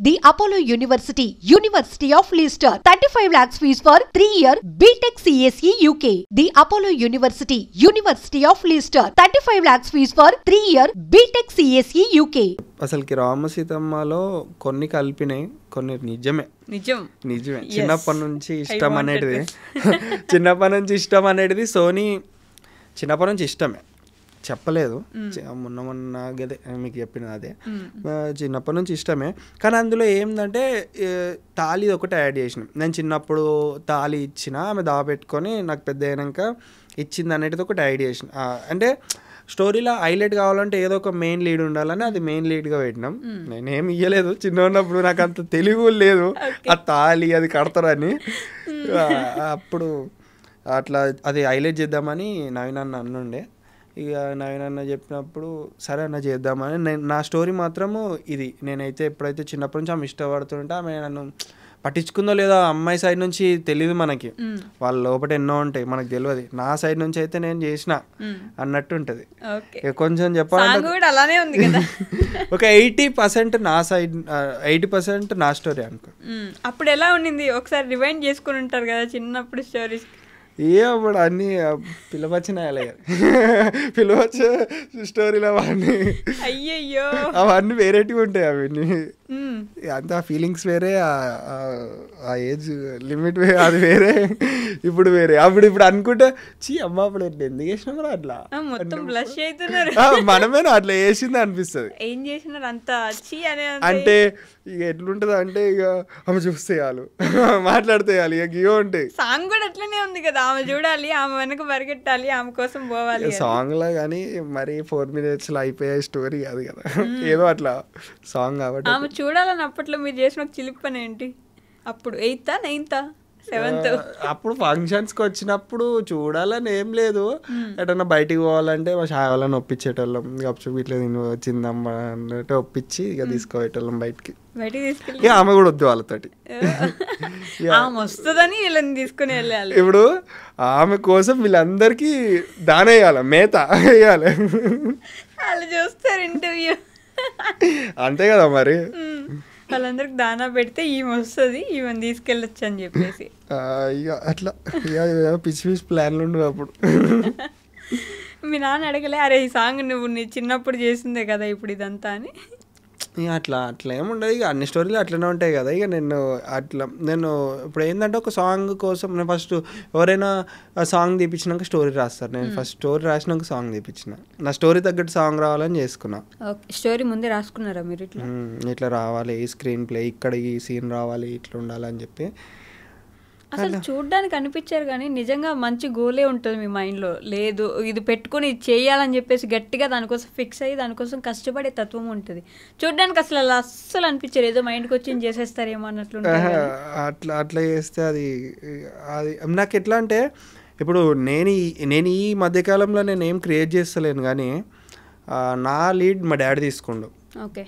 The Apollo University, University of Leicester. 35 lakhs fees for 3-year BTech CSE UK. The Apollo University, University of Leicester. 35 lakhs fees for 3-year BTech CSE UK. అసలుకి రామసీతమ్మలో కొన్ని కలిపినాయి, కొన్ని నిజమే. నిజమే చిన్నప్పటి నుంచి ఇష్టం అనేది సోనీ చిన్నప్పటి నుంచి ఇష్టమే, చెప్పలేదు. మొన్న గదే మీకు చెప్పిన అదే చిన్నప్పటి నుంచి ఇష్టమే. కానీ అందులో ఏంటంటే తాళి ఒకటి యాడ్ చేసిన. నేను చిన్నప్పుడు తాళి ఇచ్చిన, ఆమె దాపెట్టుకొని నాకు పెద్ద అయినాక ఇచ్చింది అనేది ఒకటి యాడ్ చేసిన. అంటే స్టోరీలో హైలైట్ కావాలంటే ఏదో ఒక మెయిన్ లీడ్ ఉండాలని అది మెయిన్ లీడ్గా పెట్టినాం. నేనేం ఇయ్యలేదు, చిన్న ఉన్నప్పుడు నాకు అంత తెలివి లేదు ఆ తాళి అది కడతారని. అప్పుడు అట్లా అది హైలైట్ చేద్దామని నవీన్ అన్న అన్నుండే. ఇక నవీన్ అన్న చెప్పినప్పుడు సరే అన్న చేద్దామని. నా స్టోరీ మాత్రము ఇది. నేనైతే ఎప్పుడైతే చిన్నప్పటి నుంచి ఆమె ఇష్టపడుతుంటే ఆమె నన్ను పట్టించుకుందో లేదో అమ్మాయి సైడ్ నుంచి తెలియదు మనకి, వాళ్ళ లోపల ఎన్నో ఉంటాయి మనకు తెలియదు. నా సైడ్ నుంచి అయితే నేను చేసిన అన్నట్టు ఉంటుంది. కొంచెం చెప్పాలంటే ఒక 80% నా సైడ్, 80% నా స్టోరీ అనుకో. అప్పుడు ఎలా ఉండింది ఒకసారి రివైండ్ చేసుకుని ఉంటారు కదా చిన్నప్పుడు స్టోరీస్? అప్పుడు అన్నీ పిలవచ్చినాయాలి, పిలవచ్చు స్టోరీలు అవన్నీ. అయ్యయ్యో అవన్నీ వేరేటివి ఉంటాయి. అవన్నీ అంత ఫీలింగ్స్ వేరే, ఆ ఏజ్ లిమిట్ అది వేరే, ఇప్పుడు వేరే. ఇప్పుడు అనుకుంటే చీ అమ్మ అప్పుడు ఎట్లా ఎందుకు చేసినాము అట్లా మొత్తం బ్లష్ అవుతున్నారు, మనమేనా అట్లా చేసింది అనిపిస్తుంది. ఏం చేసినారు అంతా చీ అనే అంటే ఇక ఎట్లుంటది అంటే ఇక ఆమె చూస్తే చాలు, మాట్లాడితే చాలు, ఇక గియో ఉంటాయి. సాంగ్ కూడా అట్లనే ఉంది కదా, ఆమె చూడాలి, ఆమె వెనక పరిగెట్టాలి, ఆమె కోసం పోవాలి సాంగ్ లా. కానీ మరి 4 minutes లో అయిపోయే స్టోరీ కాదు కదా, ఏదో అట్లా సాంగ్ కాబట్టి. ఆమె చూడాలని అప్పట్లో మీరు చేసిన ఒక చిలిపి పని ఏంటి? అప్పుడు 8th, 9th, 7th అప్పుడు ఫంక్షన్స్కి వచ్చినప్పుడు చూడాలని ఏం లేదు. ఎటన్నా బయటికి పోవాలంటే మా షాయ్ వాళ్ళని ఒప్పించేటోళ్ళం. గప్చుప్ ఇట్లా నేను వచ్చిందమ్మా అన్నట్టు ఒప్పించి ఇక తీసుకోవేటోళ్ళం బయటికి తీసుకెళ్ళి. ఆమె కూడా వద్దు వాళ్ళతోటి, ఆమె వస్తుందని వీళ్ళని తీసుకుని వెళ్ళాలి. ఇప్పుడు ఆమె కోసం వీళ్ళందరికీ దానేయాలి, మేత వేయాలి. వాళ్ళు చూస్తారు ఇంటర్వ్యూ, అంతే కదా మరి. వాళ్ళందరికి దానా పెడితే ఈమె వస్తుంది, ఈమెను తీసుకెళ్ళొచ్చు అని చెప్పేసి ఇక అట్లా పిచ్చి పిచ్చి ప్లాన్లు ఉండవు అప్పుడు. మీ నాన్న అడగలే అరే ఈ సాంగ్ నువ్వు నీ చిన్నప్పుడు చేసిందే కదా ఇప్పుడు ఇదంతా అని? అట్లా ఏముండదు, ఇక అన్ని స్టోరీలు అట్లనే ఉంటాయి కదా. ఇక నేను ఇప్పుడు ఏంటంటే ఒక సాంగ్ కోసం నేను ఫస్ట్ ఎవరైనా సాంగ్ తీపించినాక స్టోరీ రాస్తారు. నేను ఫస్ట్ స్టోరీ రాసినాక సాంగ్ తీపించిన, నా స్టోరీ తగ్గట్టు సాంగ్ రావాలని చేసుకున్నా. స్టోరీ ముందే రాసుకున్నారా మీరు? ఇట్లా రావాలి, ఈ స్క్రీన్ ప్లే ఇక్కడ ఈ సీన్ రావాలి, ఇట్లా ఉండాలని చెప్పి. అసలు చూడ్డానికి అనిపించారు కానీ నిజంగా మంచి గోలే ఉంటుంది మీ మైండ్లో. లేదు ఇది పెట్టుకుని చేయాలని చెప్పేసి గట్టిగా దానికోసం ఫిక్స్ అయ్యి దానికోసం కష్టపడే తత్వం ఉంటుంది. చూడ్డానికి అసలు అలా అస్సలు అనిపించారు, ఏదో మైండ్కి వచ్చి చేసేస్తారేమో అన్నట్లు. అట్లా చేస్తే అది నాకు ఎట్లా అంటే ఇప్పుడు నేను ఈ మధ్యకాలంలో నేను ఏం క్రియేట్ చేస్తలేను కానీ నా లీడ్ మా డాడీ తీసుకుండు. ఓకే,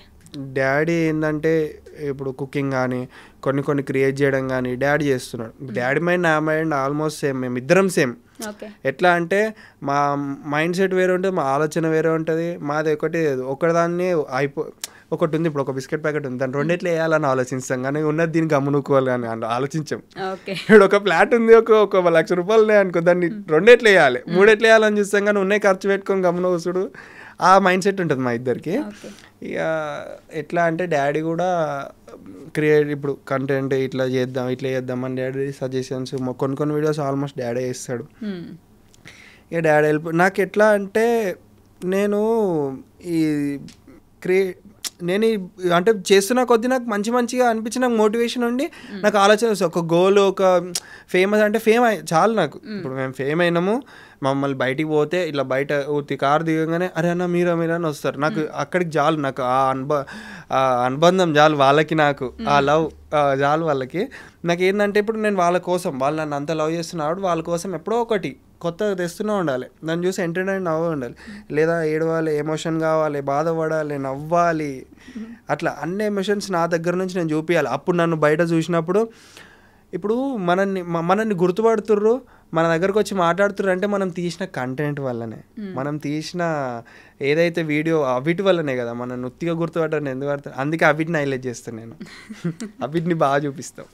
డాడీ ఏంటంటే ఇప్పుడు కుకింగ్ కానీ కొన్ని క్రియేట్ చేయడం కానీ డాడీ చేస్తున్నాడు. డాడీ మైండ్ నా మైండ్ ఆల్మోస్ట్ సేమ్, మేము ఇద్దరం సేమ్. ఎట్లా అంటే మా మైండ్ సెట్ వేరే ఉంటుంది, మా ఆలోచన వేరే ఉంటుంది. మాది ఒకదాన్ని ఒకటి ఉంది, ఇప్పుడు ఒక బిస్కెట్ ప్యాకెట్ ఉంది, దాన్ని రెండిట్లు వేయాలని ఆలోచిస్తాం కానీ ఉన్నది దీన్ని గమ్మునుకోవాలి అని ఆలోచించాం. ఇప్పుడు ఒక ఫ్లాట్ ఉంది, ఒక 1 లక్ష రూపాయలు ఉన్నాయి అనుకో, దాన్ని రెండెట్లు వేయాలి 3 ఎట్లు వేయాలని చూస్తాం కానీ ఉన్నాయి ఖర్చు పెట్టుకొని గమ్మున కూసుడు, ఆ మైండ్ సెట్ ఉంటుంది మా ఇద్దరికి. ఇక ఎట్లా అంటే డాడీ కూడా ఇప్పుడు కంటెంట్ ఇట్లా చేద్దాం అని డాడీ సజెషన్స్, కొన్ని వీడియోస్ ఆల్మోస్ట్ డాడీ చేస్తాడు. ఇక డాడీ నాకు ఎట్లా అంటే నేను అంటే చేస్తున్న కొద్దీ నాకు మంచిగా అనిపించి నాకు మోటివేషన్ ఉండి నాకు ఆలోచన వస్తుంది. ఒక గోల్, ఒక ఫేమస్ అంటే ఫేమ్ చాలు నాకు. ఇప్పుడు మేము ఫేమ్ అయినాము, మమ్మల్ని బయటికి పోతే ఇట్లా బయట కారు దిగంగానే అరే అన్న మీరా అని వస్తారు. నాకు అక్కడికి చాలు, నాకు ఆ అనుబంధం చాలు వాళ్ళకి, నాకు ఆ లవ్ చాలు వాళ్ళకి. నాకు ఏంటంటే ఇప్పుడు నేను వాళ్ళ కోసం, వాళ్ళు నన్ను అంత లవ్ చేస్తున్నాడు, వాళ్ళ కోసం ఎప్పుడో ఒకటి కొత్తగా తెస్తూనే ఉండాలి, దాన్ని చూసి ఎంటర్టైన్ అవ్వ ఉండాలి, లేదా ఏడవాలి, ఎమోషన్ కావాలి, బాధపడాలి, నవ్వాలి, అట్లా అన్ని ఎమోషన్స్ నా దగ్గర నుంచి నేను చూపించాలి. అప్పుడు నన్ను బయట చూసినప్పుడు ఇప్పుడు మనల్ని గుర్తుపడుతుర్రు, మన దగ్గరకు వచ్చి మాట్లాడుతున్నారు అంటే మనం తీసిన కంటెంట్ వల్లనే, మనం తీసిన ఏదైతే వీడియో అవిటి వల్లనే కదా. మనం నృత్తిగా గుర్తుపడ్డాను ఎందుకు పడతాను, అందుకే అవిటిని హైలైట్ చేస్తాను నేను. అవిటిని బాగా చూపిస్తాం.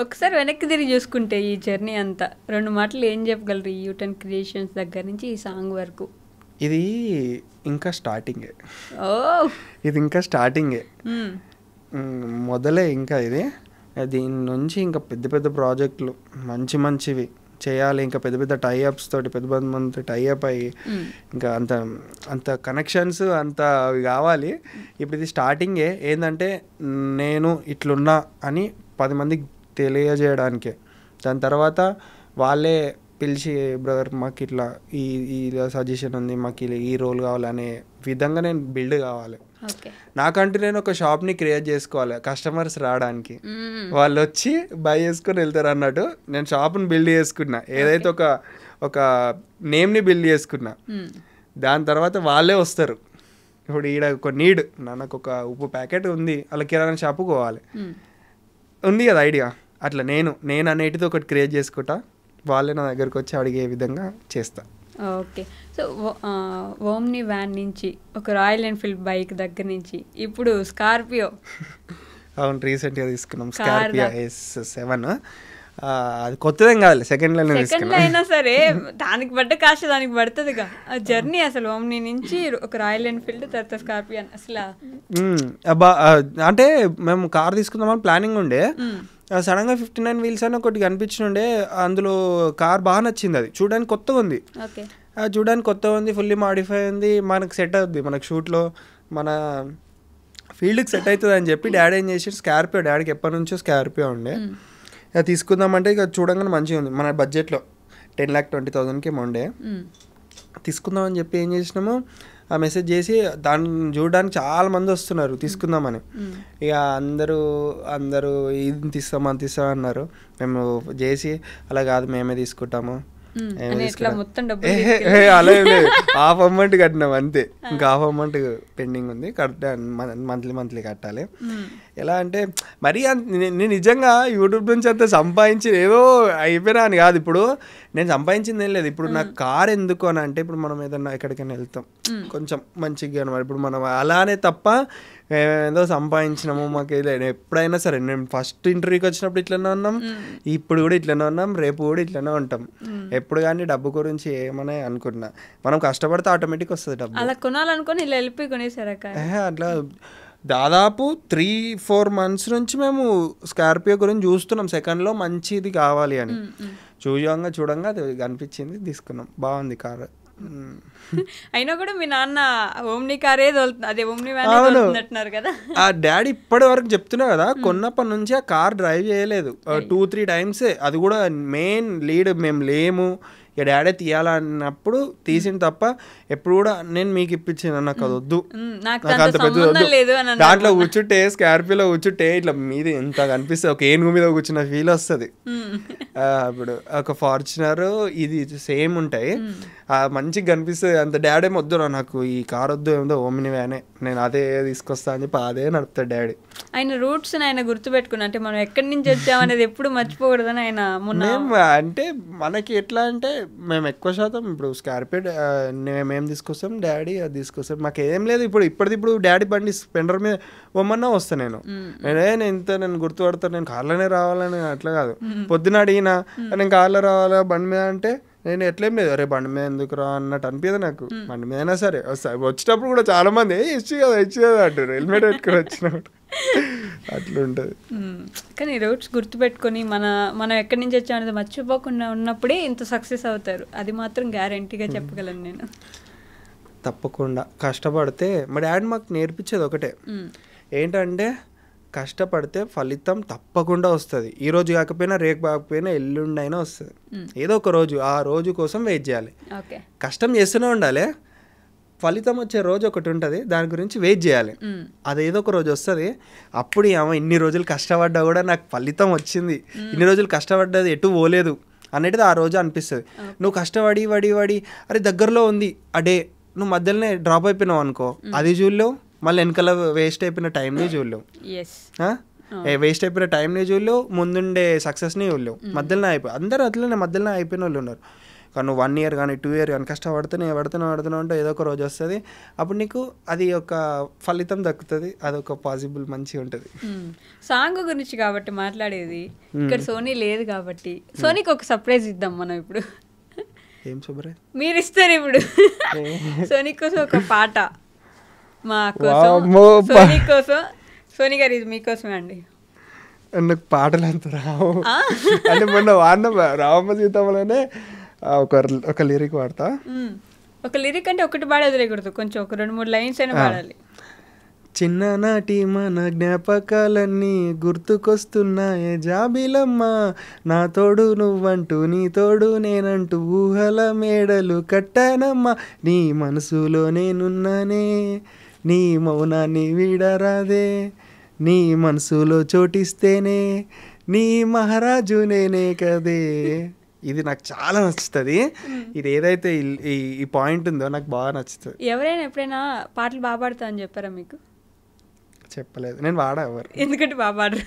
ఒకసారి వెనక్కి తిరిగి చూసుకుంటే ఈ జర్నీ అంతా 2 మాటలు ఏం చెప్పగలరు ఈ యూటర్న్ క్రియేషన్స్ దగ్గర నుంచి ఈ సాంగ్ వరకు? ఇది ఇంకా స్టార్టింగే. ఓ ఇది ఇంకా స్టార్టింగే, మొదలే ఇంకా ఇది. దీని నుంచి ఇంకా పెద్ద పెద్ద ప్రాజెక్టులు మంచివి చేయాలి, ఇంకా పెద్ద పెద్ద టైఅప్స్ తోటి పెద్ద మంది టైఅప్ అయ్యి ఇంకా అంత కనెక్షన్స్ అంత అవి కావాలి. ఇప్పుడు ఇది స్టార్టింగే. ఏంటంటే నేను ఇట్లున్నా అని 10 మందికి తెలియజేయడానికే. దాని తర్వాత వాళ్ళే పిలిచి బ్రదర్ మాకు ఇట్లా ఈ సజెషన్ ఉంది, మాకు ఈ రోల్ కావాలనే విధంగా నేను బిల్డ్ కావాలి. నాకంటూ నేను ఒక షాప్ని క్రియేట్ చేసుకోవాలి కస్టమర్స్ రావడానికి, వాళ్ళు వచ్చి బై చేసుకొని వెళ్తారు అన్నట్టు. నేను షాప్ని బిల్డ్ చేసుకున్నా, ఏదైతే ఒక నేమ్ని బిల్డ్ చేసుకున్నా. దాని తర్వాత వాళ్ళే వస్తారు. ఇప్పుడు ఈడ ఒక నీడ్, నాకు ఒక ఉప్పు ప్యాకెట్ ఉంది, అలా కిరాణా షాపుకి పోవాలి ఉంది కదా ఐడియా. అట్లా నేను అనేటిది ఒకటి క్రియేట్ చేసుకుంటా, వాళ్ళే నా దగ్గరకు వచ్చి అడిగే విధంగా చేస్తా. ఓకే. సో ఓమ్ని వ్యాన్ నుంచి ఒక రాయల్ ఎన్ఫీల్డ్ బైక్ దగ్గర నుంచి ఇప్పుడు స్కార్పియో. అవును, రీసెంట్గా తీసుకున్నాం స్కార్పియో S7. అది కొత్తదేం కాదు, సెకండ్ అయినా సరే దానికి పడ్డ కాస్ట్ దానికి పడుతుందిగా. ఆ జర్నీ అసలు ఓమ్ని నుంచి ఒక రాయల్ ఎన్ఫీల్డ్ తర్వాత స్కార్పియో అసలు అంటే మేము కార్ తీసుకుందామని ప్లానింగ్ ఉండే. సడన్గా 59 వీల్స్ అని ఒకటి కనిపించిండే, అందులో కార్ బాగా నచ్చింది. అది చూడడానికి కొత్తగా ఉంది, ఫుల్లీ మాడిఫై ఉంది, మనకు సెట్ అవుద్ది, మనకు షూట్లో మన ఫీల్డ్కి సెట్ అవుతుంది అని చెప్పి డాడీ ఏం చేసి స్కార్పియో, డాడీకి ఎప్పటి నుంచో స్కార్పియో ఉండే, ఇక తీసుకుందామంటే ఇక చూడంగానే మంచిగా ఉంది. మన బడ్జెట్లో 10,20,000కి ఉండే, తీసుకుందామని చెప్పి ఏం చేసినాము, ఆ మెసేజ్ చేసి దాన్ని చూడడానికి చాలా మంది వస్తున్నారు తీసుకుందామని. ఇక అందరూ ఇది తీస్తాం అది తీస్తాం అన్నారు. మేము చేసి అలా కాదు మేమే తీసుకుంటాము, అలా హాఫ్ అమౌంట్ కట్టినాం అంతే, ఇంకా హాఫ్ అమౌంట్ పెండింగ్ ఉంది, మంత్లీ కట్టాలి. ఎలా అంటే మరీ నేను నిజంగా యూట్యూబ్ నుంచి అంత సంపాదించి ఏదో అయిపోయినా అని కాదు. ఇప్పుడు నేను సంపాదించింది ఏం లేదు. ఇప్పుడు నాకు కార్ ఎందుకు అని అంటే, ఇప్పుడు మనం ఏదన్నా ఎక్కడికైనా వెళ్తాం కొంచెం మంచిగా అనమాట. ఇప్పుడు మనం అలానే తప్ప ఏదో సంపాదించినాము మాకు ఎప్పుడైనా సరే, నేను ఫస్ట్ ఇంటర్వ్యూకి వచ్చినప్పుడు ఇట్లనే ఉన్నాం, ఇప్పుడు కూడా ఇట్లనే ఉన్నాం, రేపు కూడా ఇట్లనే ఉంటాం. ఎప్పుడు కానీ డబ్బు గురించి ఏమన్నా అనుకున్నా, మనం కష్టపడితే ఆటోమేటిక్ వస్తుంది డబ్బు. అలా కొనాలనుకుని ఇలా వెళ్ళిపోయి కొనేసారా? అట్లా దాదాపు 3-4 months నుంచి మేము స్కార్పియో గురించి చూస్తున్నాం, సెకండ్లో మంచిది కావాలి అని. చూడంగా అది కనిపించింది, తీసుకున్నాం. బాగుంది కార్. అయినా కూడా మీ నాన్న ఓమ్ని కారే అదే ఓమ్ని వ్యాన్ అంటున్నారు కదా. ఆ డాడీ ఇప్పటి వరకు చెప్తున్నా కదా, కొన్నప్పటి నుంచి ఆ కార్ డ్రైవ్ చేయలేదు, 2-3 times. అది కూడా మెయిన్ లీడ్ మేము లేము, ఇక డాడీ తీయాలన్నప్పుడు తీసిన తప్ప ఎప్పుడు కూడా నేను మీకు ఇప్పించిన నాకు అది వద్దు, నాకు అంత పెద్ద వద్దు. దాంట్లో కూర్చుంటే స్కార్పియోలో కూర్చుంటే ఇట్లా మీద ఎంత కనిపిస్తుంది, ఒక ఏనుగు మీద కూర్చున్న ఫీల్ వస్తుంది. ఇప్పుడు ఒక ఫార్చునర్ ఇది సేమ్ ఉంటాయి, మంచిగా కనిపిస్తుంది. అంత డాడీ వద్దు నాకు ఈ కార్ వద్దు, ఏదో ఓమ్ని వ్యానే, నేను అదే తీసుకొస్తా అని చెప్పి అదే నడుపుతాడు డాడీ. ఆయన రూట్స్ ఆయన గుర్తుపెట్టుకున్నా, అంటే మనం ఎక్కడి నుంచి వచ్చామనేది ఎప్పుడు మర్చిపోకూడదని ఆయన అంటే మనకి ఎట్లా అంటే మేము ఎక్కువ శాతం ఇప్పుడు స్కార్పియో మేము తీసుకొస్తాం, డాడీ అది తీసుకొస్తాం, మాకు ఏం లేదు. ఇప్పుడు డాడీ బండి స్పెండర్ మీద బొమ్మన్నా వస్తా నేను గుర్తుపడతాను, నేను కార్లోనే రావాలని అట్లా కాదు. పొద్దున అడిగినా నేను కార్లో రావాలా బండి మీద అంటే నేను ఎట్లేం లేదు, అరే బండి మీద ఎందుకు రా అన్నట్టు అనిపించదు నాకు. బండి మీద అయినా సరే వచ్చేటప్పుడు కూడా చాలా మంది ఇచ్చి కదా అంటారు, హెల్మెట్ పెట్టుకుని వచ్చినప్పుడు అట్లా ఉంటుంది. కానీ రూట్స్ గుర్తుపెట్టుకొని మనం ఎక్కడి నుంచి వచ్చామనేది మర్చిపోకుండా ఉన్నప్పుడే ఇంత సక్సెస్ అవుతారు, అది మాత్రం గ్యారంటీగా చెప్పగలను నేను. తప్పకుండా కష్టపడితే మా డాడీ మాకు నేర్పించేది ఒకటే, ఏంటంటే కష్టపడితే ఫలితం తప్పకుండా వస్తుంది. ఈ రోజు కాకపోయినా రేపు కాకపోయినా ఎల్లుండి అయినా వస్తుంది. ఏదో ఒక రోజు, ఆ రోజు కోసం వెయిట్ చేయాలి, కష్టం చేస్తూనే ఉండాలి. ఫలితం వచ్చే రోజు ఒకటి ఉంటుంది, దాని గురించి వెయిట్ చేయాలి. అదేదో ఒక రోజు వస్తుంది, అప్పుడు ఇన్ని రోజులు కష్టపడ్డా కూడా నాకు ఫలితం వచ్చింది, ఇన్ని రోజులు కష్టపడ్డది ఎటు పోలేదు అనేది ఆ రోజు అనిపిస్తుంది. నువ్వు కష్టపడి వడి అరే దగ్గరలో ఉంది ఆ డే, నువ్వు మధ్యలోనే డ్రాప్ అయిపోయినావు అనుకో, అది చూడలేవు, మళ్ళీ వెనకాల వేస్ట్ అయిపోయిన టైంని చూడలేవు. వేస్ట్ అయిపోయిన టైంని చూడలేవు, ముందుండే సక్సెస్ని చూడలేవు, మధ్యలోనే అయిపోయి అందరూ అట్లనే మధ్యలోనే అయిపోయిన వాళ్ళు ఉన్నారు. కానీ నువ్వు 1 year కానీ 2 year కానీ పడుతున్నావు అంటే ఏదో ఒక రోజు వస్తుంది, అప్పుడు నీకు అది ఒక ఫలితం దక్కుతుంది, అదొక పాసిబుల్ మంచిగా ఉంటుంది. సాంగ్ గురించి కాబట్టి మాట్లాడేది, ఇక్కడ సోనీ లేదు కాబట్టి సోనీకి ఒక సర్ప్రైజ్ ఇద్దాం మనం ఇప్పుడు. ఏం సర్ప్రైజ్ మీరు ఇస్తారు ఇప్పుడు? సోనీ కోసం ఒక పాట మా కోసం, సోనీ కోసం. సోనీ గారు ఇది మీకోసమే అండి. నాకు పాటలు అంత రావు అంటే మొన్న వాడిన రావమ్మ సీతమ్మలోనే ఒక లిరిక్ వాడతా. ఒక లిరిక్ అంటే ఒకటి పాడేది లేకూడదు, కొంచెం ఒక 2-3 lines అయినా పాడాలి. చిన్ననాటి మన జ్ఞాపకాలన్నీ గుర్తుకొస్తున్నాయే జాబిలమ్మ, నా తోడు నువ్వంటూ నీ తోడు నేనంటూ ఊహల మేడలు కట్టానమ్మా, నీ మనసులో నేనున్నానే నీ మౌనాన్ని వీడరాదే, నీ మనసులో చోటిస్తేనే నీ మహారాజు నేనే కదే. ఇది నాకు చాలా నచ్చుతుంది. ఇది ఏదైతే ఈ పాయింట్ ఉందో నాకు బాగా నచ్చుతుంది. ఎవరైనా ఎప్పుడైనా పాటలు బాగా పాడతా అని చెప్పారా మీకు? చెప్పలేదు, నేను వాడా ఎవరు, ఎందుకంటే బాగా పాడరు.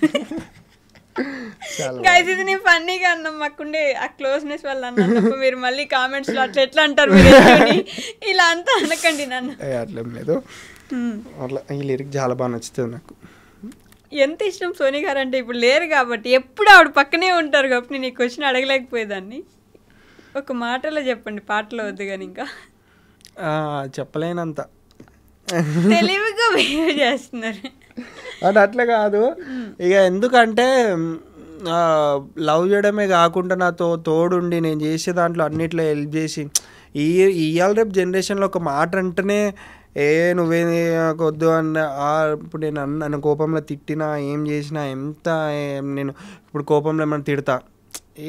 గైస్ ఇది నేను ఫన్నీగా అన్నాం, మాకుండే ఆ క్లోజ్నెస్ వల్ల అన్నా, మీరు మళ్ళీ కామెంట్స్ లో అట్లా ఎట్లా అంటారు ఇలా అంతా అనకండి నన్ను. అట్లేం లేదు, అట్లా ఈ లిరిక్ చాలా బాగా నచ్చుతుంది నాకు. ఎంత ఇష్టం సోనీ గారు అంటే, ఇప్పుడు లేరు కాబట్టి ఎప్పుడు ఆవిడ పక్కనే ఉంటారు కాబట్టి నేను ఈ క్వశ్చన్ అడగలేకపోయేదాన్ని. ఒక మాటలో చెప్పండి, పాటలో వద్దు కానీ. ఇంకా చెప్పలేనంత తెలివిగా బిహేవ్ చేస్తున్నారు. అది అట్లా కాదు ఇక, ఎందుకంటే లవ్ చేయడమే కాకుండా నాతో తోడుండి నేను చేసే దాంట్లో అన్నిట్లో హెల్ప్ చేసి, ఇవాళ రేపు జనరేషన్లో ఒక మాట అంటేనే నువ్వే వద్దు అన్న, ఇప్పుడు నేను నన్ను కోపంలో తిట్టినా ఏం చేసినా ఎంత నేను ఇప్పుడు కోపంలో ఏమైనా తిడతా,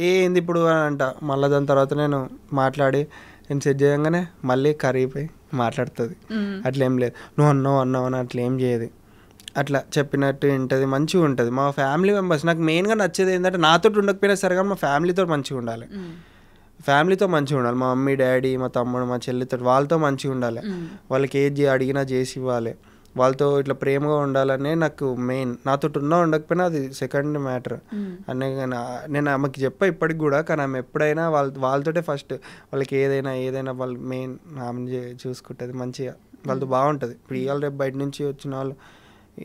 ఏంది ఇప్పుడు అని అంట, మళ్ళీ దాని తర్వాత నేను మాట్లాడి నేను సెట్ చేయగానే మళ్ళీ కరిగిపోయి మాట్లాడుతుంది. అట్లా ఏం లేదు, నువ్వు అన్నావు అని అట్లా ఏం చేయదు, అట్లా చెప్పినట్టు ఉంటుంది, మంచిగా ఉంటుంది. మా ఫ్యామిలీ మెంబర్స్ నాకు మెయిన్గా నచ్చేది ఏంటంటే, నాతో ఉండకపోయినా సరే కానీ మా ఫ్యామిలీతో మంచిగా ఉండాలి, ఫ్యామిలీతో మంచిగా ఉండాలి. మా మమ్మీ డాడీ మా తమ్ముడు మా చెల్లితో వాళ్ళతో మంచిగా ఉండాలి, వాళ్ళకి ఏది అడిగినా చేసి ఇవ్వాలి, వాళ్ళతో ఇట్లా ప్రేమగా ఉండాలనే నాకు మెయిన్. నాతో ఉండకపోయినా అది సెకండ్ మ్యాటర్ అనే. నేను ఆమెకి చెప్పా ఇప్పటికి కూడా, కానీ ఆమె ఎప్పుడైనా వాళ్ళతోటే ఫస్ట్, వాళ్ళకి ఏదైనా వాళ్ళు మెయిన్ ఆమె చూసుకుంటుంది మంచిగా, వాళ్ళతో బాగుంటుంది. ఇప్పుడు ఇవాళ రేపు బయట నుంచి వచ్చిన వాళ్ళు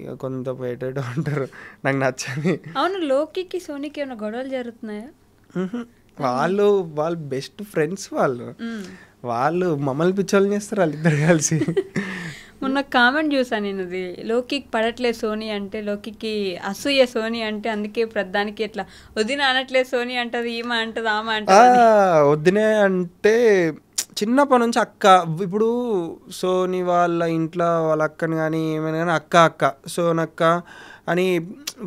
ఇక కొంత బయట ఉంటారు, నాకు నచ్చని. అవును, లోకికి సోనీకి ఏమైనా గొడవలు జరుగుతున్నాయా? వాళ్ళు బెస్ట్ ఫ్రెండ్స్, వాళ్ళు మమ్మల్ని పిచ్చోళ్ళు చేస్తారు వాళ్ళిద్దరు కలిసి. మొన్న కామెంట్ చూసాను నేను, అది లోకికి పడట్లేదు సోనీ అంటే, లోకికి అసూయ సోనీ అంటే, అందుకే ప్రధానికి ఇట్లా వదిన అనట్లేదు సోనీ అంటది, ఈమె అంటది ఆమె అంటది. వదినే అంటే చిన్నప్పటి నుంచి అక్క, ఇప్పుడు సోనీ వాళ్ళ ఇంట్లో వాళ్ళ అక్కని కానీ ఏమైనా కానీ అక్క సోనక్క అని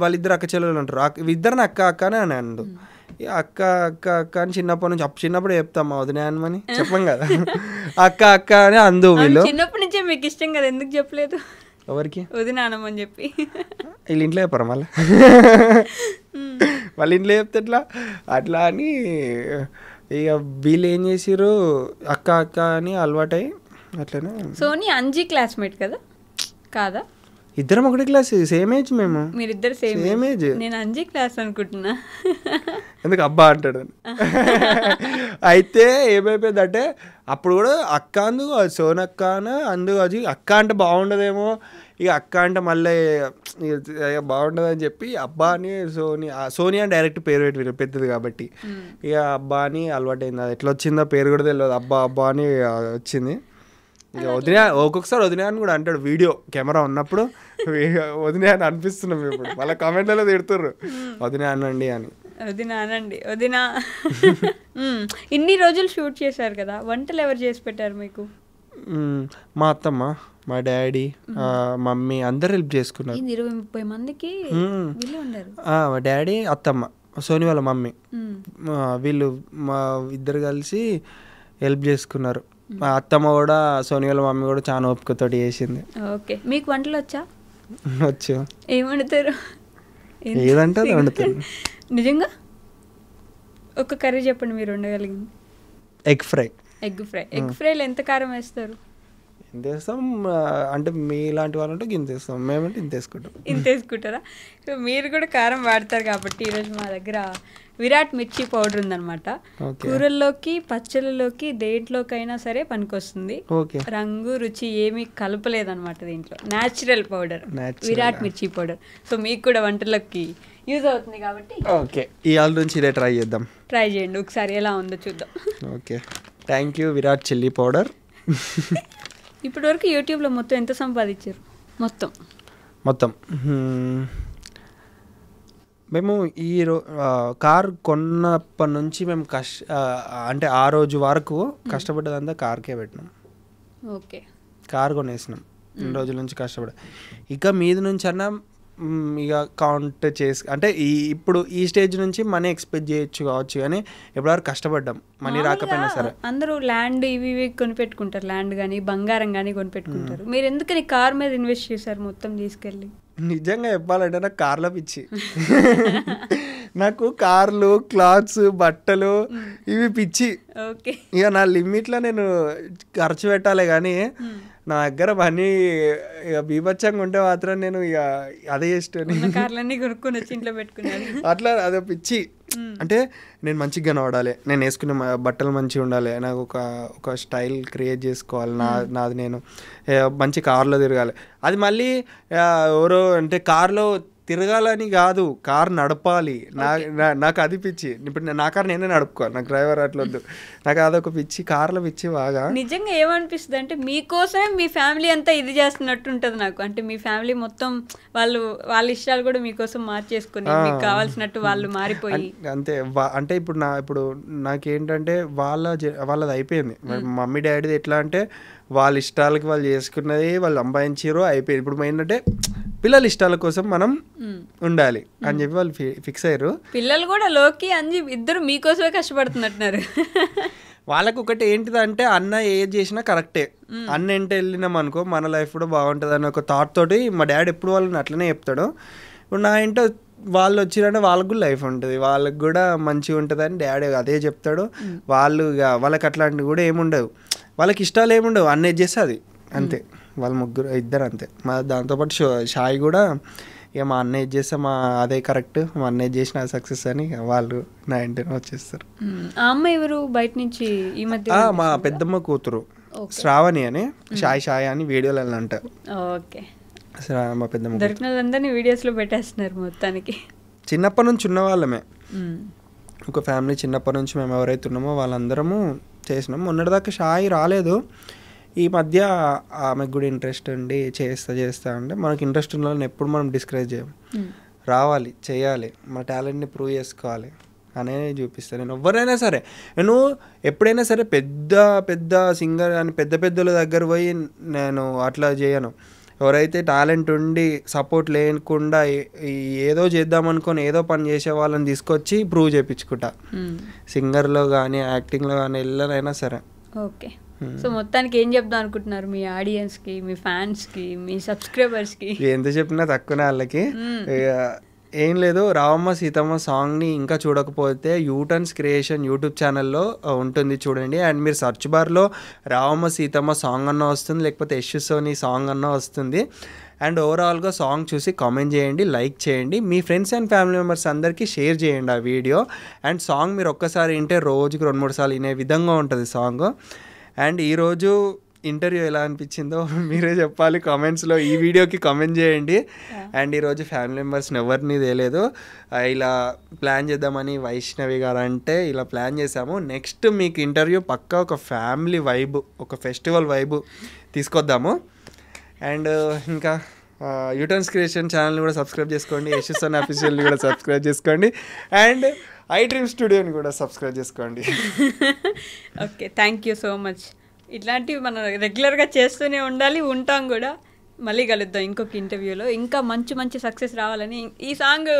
వాళ్ళిద్దరు అక్క చెల్లెలు ఉంటారు, ఇద్దరిని అక్క అని అండు. అక్క అని చిన్నప్పుడు చెప్తాం మా వదిన అని చెప్పం కదా, అక్క అని అందు. వీళ్ళు చిన్నప్పటి నుంచే మీకు ఇష్టం కదా, ఎందుకు చెప్పలేదు? ఎవరికి? వదినానమని చెప్పి. వీళ్ళ ఇంట్లో చెప్పరు మళ్ళీ, వాళ్ళ ఇంట్లో చెప్తే అట్లా అని ఇక వీళ్ళు ఏం చేసిర్రు, అక్క అని అలవాటై అట్లనే. సోనీ అంజీ క్లాస్మేట్ కదా? కాదా? ఇద్దరం ఒకటి క్లాస్, సేమ్ ఏజ్ మేము. మీరిద్దరు సేమ్ ఏజ్? నేను అంజీ క్లాస్ అనుకుంటున్నా. ఎందుకు అబ్బా అంటాడు. అయితే ఏమైపోయిందంటే అప్పుడు కూడా అక్క అందు సోనక్క అందు అది అక్క అంటే బాగుండదేమో, ఇక అక్క అంటే మళ్ళీ బాగుండదు అని చెప్పి అబ్బా అని సోనియా అని డైరెక్ట్ పేరు పెట్టి పెద్దది కాబట్టి ఇక అబ్బా అని అలవాటైంది. అది ఎట్లా వచ్చిందో పేరు కూడా తెలియదు, అబ్బా అని వచ్చింది. ఇక వదిన ఒక్కొక్కసారి వదిన అని కూడా అంటాడు, వీడియో కెమెరా ఉన్నప్పుడు వదిన అని అనిపిస్తున్నాం. ఇప్పుడు మళ్ళీ కామెంట్లలో తిడుతుర్రు వదిన అనండి అని. వదినా ఇన్ని రోజులు షూట్ చేశారు కదా, వంటలు ఎవరు చేసి పెట్టారు మీకు? మా అత్తమ్మ, మా డాడీ, మమ్మీ అందరు హెల్ప్ చేసుకున్నారు. 20-30 మందికి మా డాడీ, అత్తమ్మ, సోని వాళ్ళ మమ్మీ, వీళ్ళు మా ఇద్దరు కలిసి హెల్ప్ చేసుకున్నారు. మా అత్తమ్మ కూడా సోని వాళ్ళ మమ్మీ కూడా చాలా ఓపికతోటి చేసింది. ఓకే, మీకు వంటలు వచ్చా? వచ్చు. ఏం వండుతారు? ఏదంటే అది వండుతారు. నిజంగా ఒక కర్రీ చెప్పండి మీరు వండగలిగింది. ఎగ్ ఫ్రైలో ఎంత కారం వేస్తారు? ఇంత వేస్తాం, అంటే మీలాంటి వాళ్ళంటే ఇంత వేస్తాం, మేమంటే ఇంత వేసుకుంటాం. ఇంత వేసుకుంటారా? సో మీరు కూడా కారం వాడతారు కాబట్టి ఈరోజు మా దగ్గర విరాట్ మిర్చి పౌడర్ ఉందన్నమాట. కూరల్లోకి, పచ్చళ్ళలోకి, దేంట్లోకైనా సరే పనికొస్తుంది. రంగు రుచి ఏమీ కలపలేదన్నమాట దీంట్లో. న్యాచురల్ పౌడర్ విరాట్ మిర్చి పౌడర్. సో మీకు కూడా వంటలకి యూజ్ అవుతుంది కాబట్టి ఓకే, ఇవాళ నుంచి ఇదే ట్రై చేద్దాం. ట్రై చేయండి ఒకసారి ఎలా ఉందో చూద్దాం. Okay, thank you Virat chilli powder. ఇప్పటి వరకు యూట్యూబ్లో మొత్తం ఎంత సంపాదించారు? మొత్తం మేము ఈ కార్ కొన్నప్పటి నుంచి మేము అంటే ఆ రోజు వరకు కష్టపడ్డదంతా కార్కే పెట్టినాం. ఓకే, కార్ కొనేసినాం. ఇన్ని రోజుల నుంచి కష్టపడ, ఇక మీద నుంచి అన్నా ఇక కౌంట్ చేసి, అంటే ఇప్పుడు ఈ స్టేజ్ నుంచి మనీ ఎక్స్పెక్ట్ చేయొచ్చు కావచ్చు, కానీ ఎప్పటివరకు కష్టపడ్డాం మనీ రాకపోయినా సరే. అందరూ ల్యాండ్ ఇవి కొనిపెట్టుకుంటారు, ల్యాండ్ కానీ బంగారం కానీ కొనిపెట్టుకుంటారు. మీరు ఎందుకని కార్ మీద ఇన్వెస్ట్ చేశారు మొత్తం తీసుకెళ్ళి? నిజంగా చెప్పాలంటే నాకు కార్లో పిచ్చి. నాకు కార్లు, క్లాత్స్, బట్టలు ఇవి పిచ్చి. ఇక నా లిమిట్లో నేను ఖర్చు పెట్టాలి, కానీ నా దగ్గర మనీ ఇక బీభత్సంగా ఉంటే మాత్రం నేను ఇక అదే అట్లా అదే పిచ్చి. అంటే నేను మంచిగా కనబడాలి, నేను వేసుకునే బట్టలు మంచిగా ఉండాలి, నాకు ఒక స్టైల్ క్రియేట్ చేసుకోవాలి, నాది నేను మంచి కార్లో తిరగాలి. అది మళ్ళీ ఎవరో అంటే కార్లో తిరగాలని కాదు, కార్ నడపాలి. నాకు అది పిచ్చి. ఇప్పుడు నా కార్ నేనే నడుపుకోవాలి, నాకు డ్రైవర్ అట్లొద్దు. నాకు అదొక పిచ్చి, కార్లో పిచ్చి బాగా. నిజంగా ఏమనిపిస్తుంది అంటే మీకోసమే మీ ఫ్యామిలీ అంతా ఇది చేస్తున్నట్టు ఉంటుంది నాకు. అంటే మీ ఫ్యామిలీ మొత్తం వాళ్ళ ఇష్టాలు కూడా మీకోసం మార్చేసుకుని మీకు కావాల్సినట్టు వాళ్ళు మారిపోయి అంతే. అంటే ఇప్పుడు నాకేంటంటే వాళ్ళది అయిపోయింది. మమ్మీ డాడీది ఎట్లా అంటే వాళ్ళ ఇష్టాలకి వాళ్ళు చేసుకున్నది, వాళ్ళు సంపాదించారు, అయిపోయింది. ఇప్పుడు ఏంటంటే పిల్లల ఇష్టాల కోసం మనం ఉండాలి అని చెప్పి వాళ్ళు ఫిక్స్ అయ్యారు. పిల్లలు కూడా లోకి అని ఇద్దరు మీకోసమే కష్టపడుతున్నట్టున్నారు. వాళ్ళకు ఒకటి ఏంటిదంటే అన్న ఏది చేసినా కరెక్టే, అన్న ఏంటి వెళ్ళినాం అనుకో మన లైఫ్ కూడా బాగుంటుంది అనే ఒక థాట్ తోటి మా డాడీ ఎప్పుడు వాళ్ళని అట్లనే చెప్తాడు. ఇప్పుడు నా ఏంటో వాళ్ళు వచ్చిరంటే వాళ్ళకు కూడా లైఫ్ ఉంటుంది, వాళ్ళకి కూడా మంచిగా ఉంటుంది అని డాడీ అదే చెప్తాడు. వాళ్ళకి అట్లాంటివి కూడా ఏముండవు, వాళ్ళకి ఇష్టాలు ఏముండవు, అన్న ఏది చేస్తే అది అంతే. వాళ్ళు ఇద్దరు అంతే. దాంతోపాటు షాయి కూడా ఇక మా అన్నయ్య చేస్తే అదే కరెక్ట్, మా అన్నయ్య చేసిన సక్సెస్ అని వాళ్ళు నా ఇంటిని వచ్చేస్తారు. అమ్మ ఎవరు బయట నుంచి ఈ మధ్య? మా పెద్దమ్మ కూతురు శ్రావణి అని, షాయి అని వీడియోలు అంటారు. ఓకే, మా పెద్దమ్మ దొరికిన వాళ్ళందరినీ వీడియోస్లో పెట్టేస్తున్నారు మొత్తానికి. చిన్నప్పటి నుంచి ఉన్న వాళ్ళమే, ఒక ఫ్యామిలీ చిన్నప్పటి నుంచి మేము ఎవరైతే ఉన్నామో వాళ్ళందరము చేసినాం. మొన్నటిదాకా షాయి రాలేదు, ఈ మధ్య ఆమెకు కూడా ఇంట్రెస్ట్ ఉండి చేస్తా అంటే మనకి ఇంట్రెస్ట్ ఉన్న వాళ్ళని ఎప్పుడు మనం డిస్కరేజ్ చేయం. రావాలి, చేయాలి, మన టాలెంట్ని ప్రూవ్ చేసుకోవాలి అనే చూపిస్తాను. నేను ఎవరైనా సరే, నేను ఎప్పుడైనా సరే పెద్ద సింగర్ అని పెద్దల దగ్గర పోయి నేను అట్లా చేయను. ఎవరైతే టాలెంట్ ఉండి సపోర్ట్ లేకుండా ఏదో చేద్దామనుకొని ఏదో పని చేసే వాళ్ళని తీసుకొచ్చి ప్రూవ్ చేయించుకుంటా. సింగర్లో కానీ యాక్టింగ్లో కానీ వెళ్ళనైనా సరే. ఓకే, సో మొత్తానికి ఏం చెప్దాం అనుకుంటున్నారు మీ ఆడియన్స్కి, మీ ఫ్యాన్స్కి, మీ సబ్స్క్రైబర్స్కి? ఎంత చెప్పినా తక్కువనే వాళ్ళకి. ఏం లేదు, రావమ్మ సీతమ్మ సాంగ్ని ఇంకా చూడకపోతే యూటర్న్స్ క్రియేషన్ యూట్యూబ్ ఛానల్లో ఉంటుంది, చూడండి. అండ్ మీరు సర్చ్ బార్లో రావమ్మ సీతమ్మ సాంగ్ అన్న వస్తుంది, లేకపోతే యశ్ సోని సాంగ్ అన్న వస్తుంది. అండ్ ఓవరాల్గా సాంగ్ చూసి కామెంట్ చేయండి, లైక్ చేయండి, మీ ఫ్రెండ్స్ అండ్ ఫ్యామిలీ మెంబర్స్ అందరికీ షేర్ చేయండి ఆ వీడియో. అండ్ సాంగ్ మీరు ఒక్కసారి వింటే రోజుకి 2-3 సార్లు వినే విధంగా ఉంటుంది సాంగ్. అండ్ ఈరోజు ఇంటర్వ్యూ ఎలా అనిపించిందో మీరే చెప్పాలి కామెంట్స్లో, ఈ వీడియోకి కామెంట్ చేయండి. అండ్ ఈరోజు ఫ్యామిలీ మెంబర్స్ని ఎవరిని తెలియదు, ఇలా ప్లాన్ చేద్దామని వైష్ణవి గారు అంటే ఇలా ప్లాన్ చేసాము. నెక్స్ట్ మీకు ఇంటర్వ్యూ పక్కా ఒక ఫ్యామిలీ వైబ్, ఒక ఫెస్టివల్ వైబ్ తీసుకొద్దాము. అండ్ ఇంకా యూటర్న్స్ క్రియేషన్ ఛానల్ని కూడా సబ్స్క్రైబ్ చేసుకోండి, యశస్వన్ అఫీషియల్ని కూడా సబ్స్క్రైబ్ చేసుకోండి, అండ్ ఐ డ్రీమ్ స్టూడియోని కూడా సబ్స్క్రైబ్ చేసుకోండి. Okay, thank you so much. ఇట్లాంటివి మనం రెగ్యులర్గా చేస్తూనే ఉండాలి, ఉంటాం కూడా. మళ్ళీ కలుద్దాం ఇంకొక ఇంటర్వ్యూలో. ఇంకా మంచి సక్సెస్ రావాలని, ఈ సాంగ్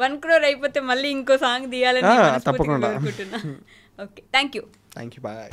1 crore అయిపోతే మళ్ళీ ఇంకో సాంగ్ తీయాలని తప్పకుండా అనుకుంటున్నా. Okay, thank you. బాయ్.